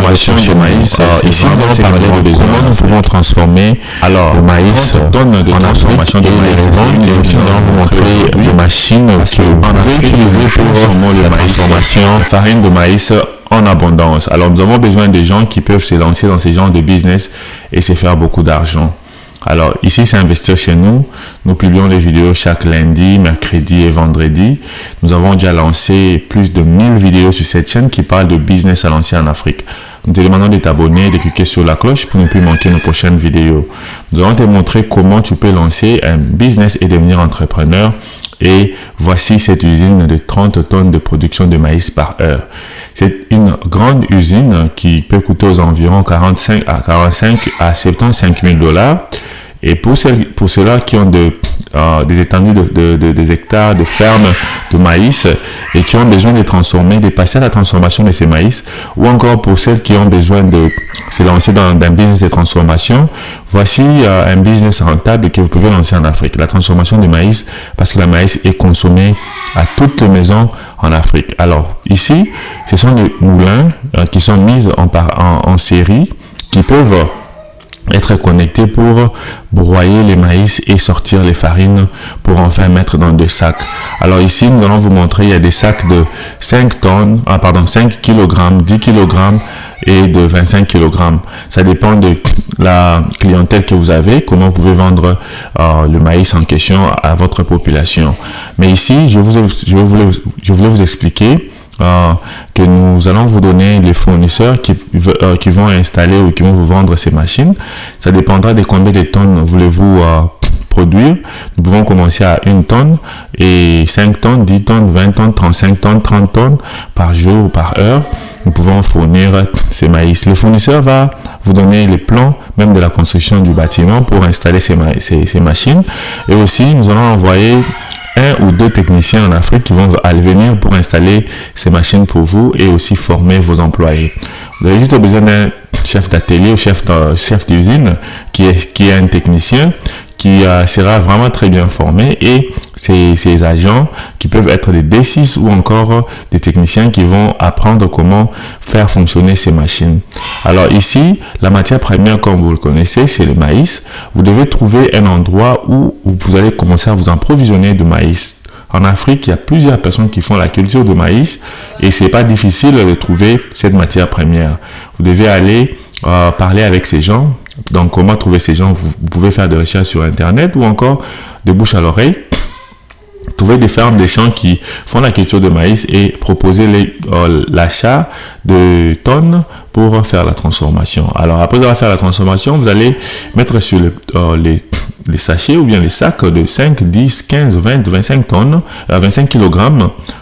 transformation de maïs. Ici, nous allons parler de comment nous pouvons transformer le maïs en transformation de maïs. Et aussi, nous allons vous montrer les machines que vous pouvez utiliser pour la transformation farine de maïs en abondance. Alors, nous avons besoin de gens qui peuvent se lancer dans ces genres de business et se faire beaucoup d'argent. Alors, ici, c'est Investir chez nous. Nous publions les vidéos chaque lundi, mercredi et vendredi. Nous avons déjà lancé plus de 1000 vidéos sur cette chaîne qui parle de business à lancer en Afrique. Nous te demandons de t'abonner et de cliquer sur la cloche pour ne plus manquer nos prochaines vidéos. Nous allons te montrer comment tu peux lancer un business et devenir entrepreneur. Et voici cette usine de 30 tonnes de production de maïs par heure. C'est une grande usine qui peut coûter aux environs 45 à 75 000 $. Et pour ceux-là qui ont des étendues des hectares de fermes de maïs et qui ont besoin de transformer, de passer à la transformation de ces maïs, ou encore pour celles qui ont besoin de se lancer dans un business de transformation, voici un business rentable que vous pouvez lancer en Afrique. La transformation du maïs, parce que le maïs est consommé à toutes les maisons en Afrique. Alors ici, ce sont des moulins qui sont mis en série, qui peuvent être connectés pour broyer les maïs et sortir les farines pour enfin mettre dans des sacs. Alors ici, nous allons vous montrer, il y a des sacs de 5 kg, 10 kg et de 25 kg. Ça dépend de la clientèle que vous avez, comment vous pouvez vendre le maïs en question à votre population. Mais ici, je voulais vous expliquer que nous allons vous donner les fournisseurs qui vont installer ou qui vont vous vendre ces machines. Ça dépendra de combien de tonnes voulez-vous produire. Nous pouvons commencer à 1 tonne et 5 tonnes, 10 tonnes, 20 tonnes, 35 tonnes, 30 tonnes par jour ou par heure. Nous pouvons fournir ces maïs. Le fournisseur va vous donner les plans même de la construction du bâtiment pour installer ces machines. Et aussi, nous allons envoyer 1 ou 2 techniciens en Afrique qui vont venir pour installer ces machines pour vous et aussi former vos employés. Vous avez juste besoin d'un chef d'atelier ou chef d'usine qui est un technicien qui sera vraiment très bien formé, et ces agents qui peuvent être des D6 ou encore des techniciens qui vont apprendre comment faire fonctionner ces machines. Alors ici, la matière première, comme vous le connaissez, c'est le maïs. Vous devez trouver un endroit où vous allez commencer à vous approvisionner de maïs. En Afrique, il y a plusieurs personnes qui font la culture de maïs et c'est pas difficile de trouver cette matière première. Vous devez aller parler avec ces gens. Donc, comment trouver ces gens? Vous pouvez faire des recherches sur Internet ou encore de bouche à l'oreille. Trouver des fermes, des champs qui font la culture de maïs et proposer l'achat de tonnes pour faire la transformation. Alors, après avoir fait la transformation, vous allez mettre sur les sachets ou bien les sacs de 5, 10, 15, 20, 25 tonnes, 25 kg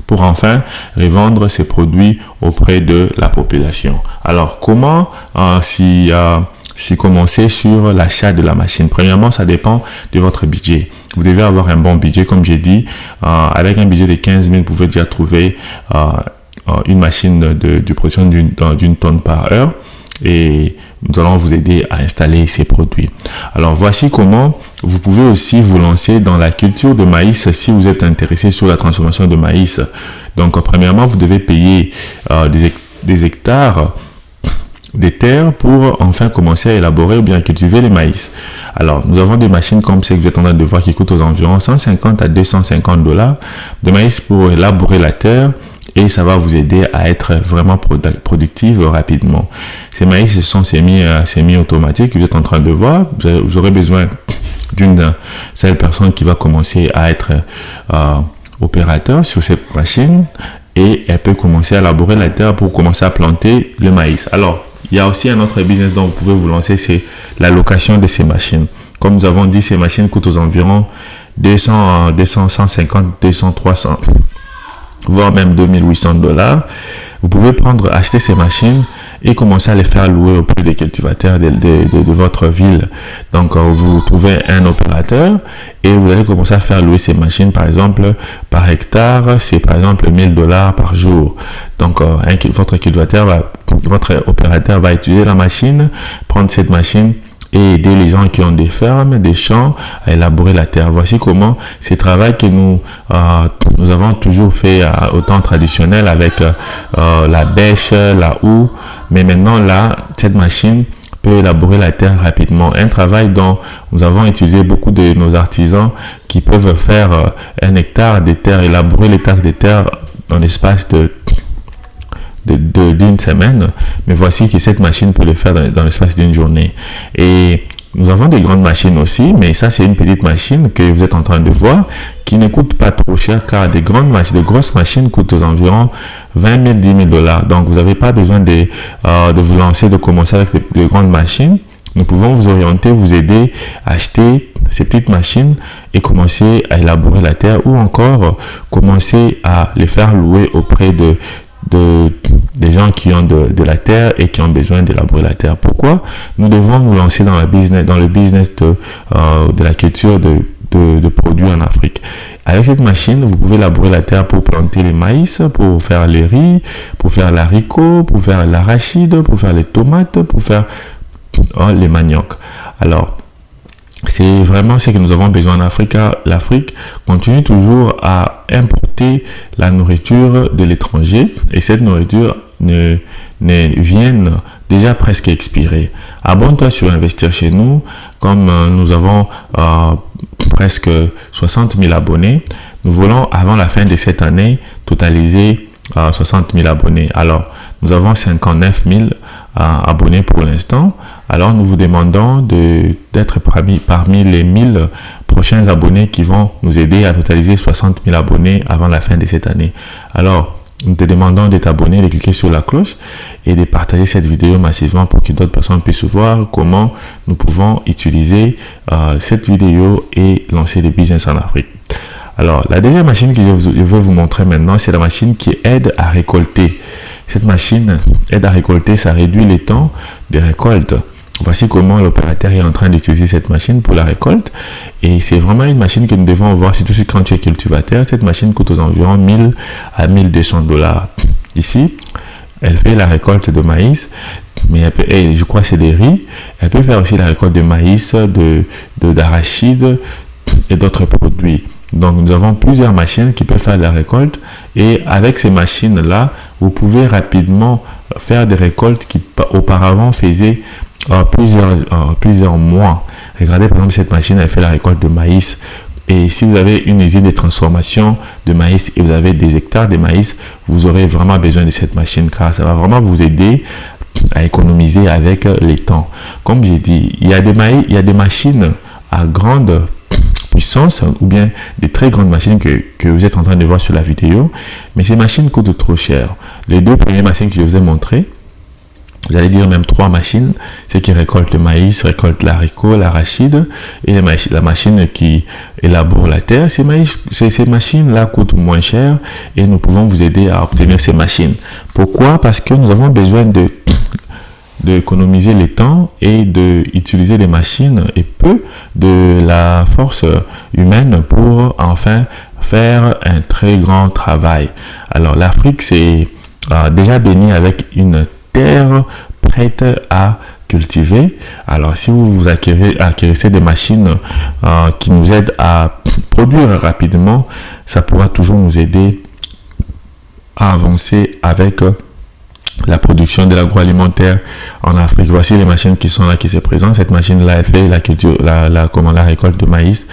pour enfin revendre ces produits auprès de la population. Alors, comment si commencer sur l'achat de la machine? Premièrement, ça dépend de votre budget. Vous devez avoir un bon budget, comme j'ai dit. Avec un budget de 15 000, vous pouvez déjà trouver une machine de production d'une tonne par heure. Et nous allons vous aider à installer ces produits. Alors, voici comment vous pouvez aussi vous lancer dans la culture de maïs si vous êtes intéressé sur la transformation de maïs. Donc, premièrement, vous devez payer des hectares des terres pour enfin commencer à élaborer ou bien cultiver les maïs. Alors, nous avons des machines comme celles que vous êtes en train de voir qui coûtent aux environs 150 à 250 $, de maïs pour élaborer la terre, et ça va vous aider à être vraiment productif rapidement. Ces maïs sont semi-automatiques que vous êtes en train de voir. Vous aurez besoin d'une seule personne qui va commencer à être opérateur sur cette machine, et elle peut commencer à élaborer la terre pour commencer à planter le maïs. Alors, il y a aussi un autre business dont vous pouvez vous lancer, c'est la location de ces machines. Comme nous avons dit, ces machines coûtent aux environs 150, 200, 300, voire même 2800 $. Vous pouvez acheter ces machines et commencer à les faire louer auprès des cultivateurs de votre ville. Donc, vous trouvez un opérateur et vous allez commencer à faire louer ces machines, par exemple, par hectare, c'est par exemple 1000 $ par jour. Donc, votre opérateur va utiliser la machine, prendre cette machine et aider les gens qui ont des fermes, des champs à élaborer la terre. Voici comment c'est travail que nous avons toujours fait au temps traditionnel avec la bêche, la houe, mais maintenant là, cette machine peut élaborer la terre rapidement. Un travail dont nous avons utilisé beaucoup de nos artisans qui peuvent faire 1 hectare de terre, élaborer l'hectare de terre dans l'espace d'une semaine, mais voici que cette machine peut le faire dans l'espace d'une journée. Et nous avons des grandes machines aussi, mais ça c'est une petite machine que vous êtes en train de voir qui ne coûte pas trop cher, car des grosses machines coûtent aux environs 20 000, 10 000 $. Donc vous n'avez pas besoin de vous lancer, de commencer avec de grandes machines. Nous pouvons vous orienter, vous aider à acheter ces petites machines et commencer à élaborer la terre, ou encore commencer à les faire louer auprès des gens qui ont de la terre et qui ont besoin d'élaborer la terre. Pourquoi nous devons nous lancer dans le business de la culture de produits en Afrique? Avec cette machine, vous pouvez labourer la terre pour planter les maïs, pour faire les riz, pour faire l'haricot, pour faire l'arachide, pour faire les tomates, pour faire les maniocs. Alors, c'est vraiment ce que nous avons besoin en Afrique. L'Afrique continue toujours à importer la nourriture de l'étranger, et cette nourriture viennent déjà presque expirer. Abonne-toi sur Investir chez nous. Comme nous avons presque 60 000 abonnés, nous voulons avant la fin de cette année totaliser 60 000 abonnés. Alors, nous avons 59 000 abonnés pour l'instant. Alors, nous vous demandons d'être parmi les 1000 prochains abonnés qui vont nous aider à totaliser 60 000 abonnés avant la fin de cette année. Alors, nous te demandons de t'abonner, de cliquer sur la cloche et de partager cette vidéo massivement pour que d'autres personnes puissent voir comment nous pouvons utiliser cette vidéo et lancer des business en Afrique. Alors, la deuxième machine que je vais vous montrer maintenant, c'est la machine qui aide à récolter. Cette machine aide à récolter, ça réduit les temps de récolte. Voici comment l'opérateur est en train d'utiliser cette machine pour la récolte. Et c'est vraiment une machine que nous devons voir, surtout quand tu es cultivateur. Cette machine coûte aux environs 1000 à 1200 $. Ici, elle fait la récolte de maïs, mais je crois que c'est des riz. Elle peut faire aussi la récolte de maïs, d'arachide et d'autres produits. Donc, nous avons plusieurs machines qui peuvent faire la récolte, et avec ces machines-là, vous pouvez rapidement faire des récoltes qui auparavant faisaient plusieurs mois. Regardez par exemple, cette machine, elle fait la récolte de maïs. Et si vous avez une usine de transformation de maïs et vous avez des hectares de maïs, vous aurez vraiment besoin de cette machine, car ça va vraiment vous aider à économiser avec les temps. Comme j'ai dit, il y a des machines à grande puissance, ou bien des très grandes machines que vous êtes en train de voir sur la vidéo, mais ces machines coûtent trop cher. Les deux premières machines que je vous ai montrées, j'allais dire même 3 machines, c'est qui récoltent le maïs, récoltent l'haricot, l'arachide, et la machine qui élabore la terre. Ces machines-là coûtent moins cher, et nous pouvons vous aider à obtenir ces machines. Pourquoi? Parce que nous avons besoin d'économiser les temps et d'utiliser les machines et peu de la force humaine pour enfin faire un très grand travail. Alors, l'Afrique, c'est déjà béni avec une terre prête à cultiver. Alors, si vous acquérissez des machines qui nous aident à produire rapidement, ça pourra toujours nous aider à avancer avec la production de l'agroalimentaire en Afrique. Voici les machines qui sont là, qui se présentent. Cette machine-là, elle fait la récolte de maïs.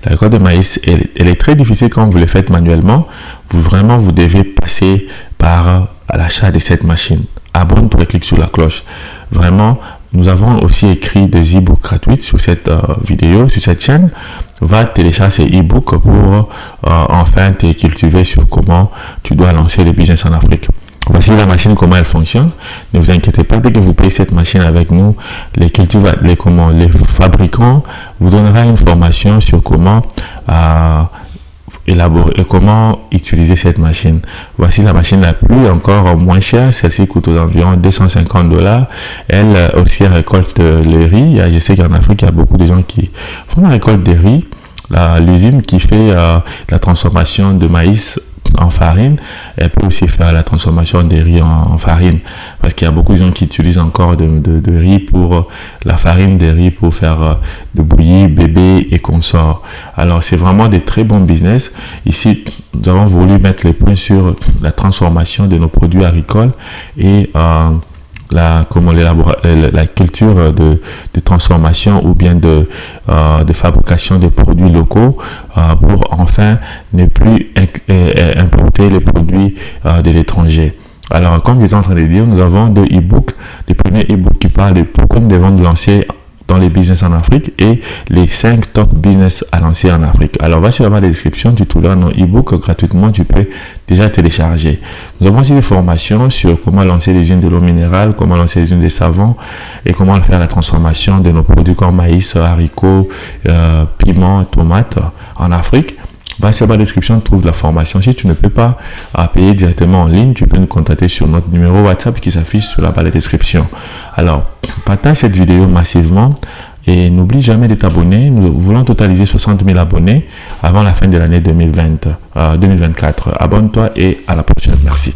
La récolte de maïs, elle est très difficile quand vous le faites manuellement. Vous devez passer par l'achat de cette machine. Abonne-toi et clique sur la cloche. Vraiment, nous avons aussi écrit des e-books gratuits sur cette vidéo, sur cette chaîne. Va télécharger ces e-books pour enfin te cultiver sur comment tu dois lancer le business en Afrique. Voici la machine, comment elle fonctionne. Ne vous inquiétez pas, dès que vous payez cette machine avec nous, les fabricants vous donneront une formation sur comment élaborer et comment utiliser cette machine. Voici la machine la plus encore moins chère. Celle-ci coûte aux environs 250 $. Elle aussi récolte le riz. Je sais qu'en Afrique, il y a beaucoup de gens qui font la récolte des riz. L'usine qui fait la transformation de maïs en farine, elle peut aussi faire la transformation des riz en farine, parce qu'il y a beaucoup de gens qui utilisent encore de riz pour la farine des riz pour faire de bouillie, bébé et consorts. Alors c'est vraiment des très bons business. Ici nous avons voulu mettre les points sur la transformation de nos produits agricoles et la culture de transformation ou bien de fabrication de produits locaux pour enfin ne plus importer les produits de l'étranger. Alors, comme j'étais en train de dire, nous avons deux e-books. Les premiers e-books qui parlent de pourquoi nous devons nous lancer dans les business en Afrique et les 5 top business à lancer en Afrique. Alors, va sur la barre de description, tu trouveras nos e-books gratuitement, tu peux déjà télécharger. Nous avons aussi des formations sur comment lancer des usines de l'eau minérale, comment lancer des usines de savon et comment faire la transformation de nos produits comme maïs, haricots, piments, tomates en Afrique. Va sur la description, tu trouves la formation. Si tu ne peux pas payer directement en ligne, tu peux nous contacter sur notre numéro WhatsApp qui s'affiche sur la barre de description. Alors, partage cette vidéo massivement et n'oublie jamais de t'abonner. Nous voulons totaliser 60 000 abonnés avant la fin de l'année 2024. Abonne-toi et à la prochaine. Merci.